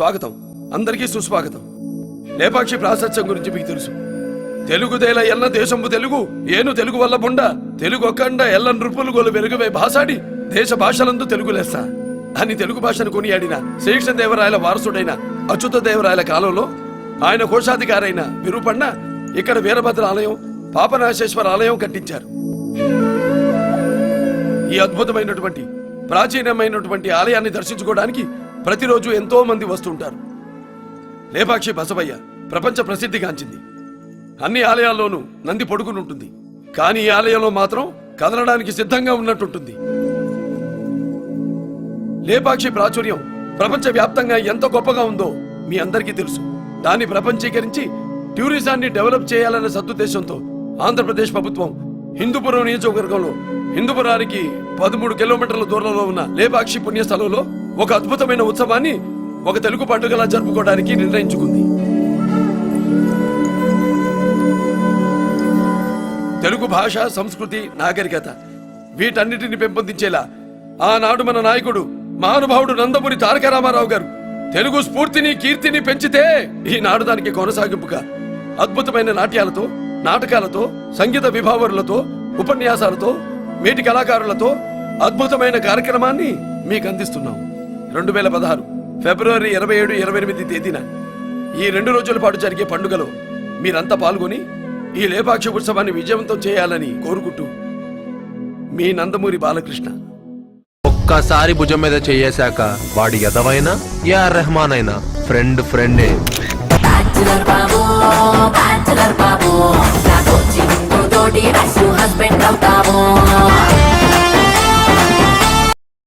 స్వాగతం, అందరికీ సుస్వాగతం. లేపాక్షి ప్రాశస్త్యం గురించి మీకు తెలుసు. తెలుగుదేల ఎల్ల దేశంబు తెలుగు, ఏను తెలుగు వల్ల బుండ, తెలుగు ఒక్కండ ఎల్ల నృపులు గోలు వెలుగువే భాషాడి, దేశ భాషలందు తెలుగు లెస్స అని తెలుగు భాషను కొనియాడిన శ్రీకృష్ణదేవరాయల వారసుడైన అచ్యుత దేవరాయల కాలంలో ఆయన కోశాధికారైన విరూపಣ್ణ ఇక్కడ వీరభద్ర ఆలయం, పాపనాశేశ్వర ఆలయం కట్టించారు. ఈ అద్భుతమైనటువంటి ప్రాచీనమైనటువంటి ఆలయాన్ని దర్శించుకోవడానికి ప్రతిరోజు ఎంతో మంది వస్తుంటారు. లేపాక్షి బసవయ్య ప్రపంచ ప్రసిద్ధిగాంచింది. అన్ని ఆలయాల్లోనూ నంది పడుకునుంటుంది, కానీ ఈ ఆలయంలో మాత్రం కదలడానికి సిద్ధంగా ఉన్నట్టుంటుంది. లేపాక్షి ప్రాచుర్యం ప్రపంచ వ్యాప్తంగా ఎంత గొప్పగా ఉందో మీ అందరికీ తెలుసు. దాన్ని ప్రపంచీకరించి టూరిజాన్ని డెవలప్ చేయాలన్న సదుద్దేశంతో ఆంధ్రప్రదేశ్ ప్రభుత్వం హిందూపురం నియోజకవర్గంలో హిందూపురానికి 13 కిలోమీటర్ల దూరంలో ఉన్న లేపాక్షి పుణ్యస్థలంలో ఒక అద్భుతమైన ఉత్సవాన్ని ఒక తెలుగు పండుగలా జరుపుకోవడానికి నిర్ణయించుకుంది. తెలుగు భాష, సంస్కృతి, నాగరికత వీటన్నిటిని పెంపొందించేలా ఆనాడు మన నాయకుడు మహానుభావుడు నందమూరి తారక రామారావు గారు తెలుగు స్ఫూర్తిని, కీర్తిని పెంచితే ఈనాడు దానికి కొనసాగింపుగా అద్భుతమైన నాట్యాలతో, నాటకాలతో, సంగీత విభావరులతో, ఉపన్యాసాలతో, మేటి కళాకారులతో అద్భుతమైన కార్యక్రమాన్ని మీకు అందిస్తున్నాం. 2016 ఫిబ్రవరి 27, 28 తేదీన ఈ 2 రోజుల పాటు జరిగే పండుగలో మీరంతా పాల్గొని ఈ లేపాక్షి ఉత్సవాన్ని విజయవంతం చేయాలని కోరుకుంటూ మీ నందమూరి బాలకృష్ణ. ఒక్కసారి భుజం మీద చేయేశాక వాడి ఎదవైనా ఏఆర్ రెహమాన్ అయినా ఫ్రెండే. హస్బెండ్ అవుతాము.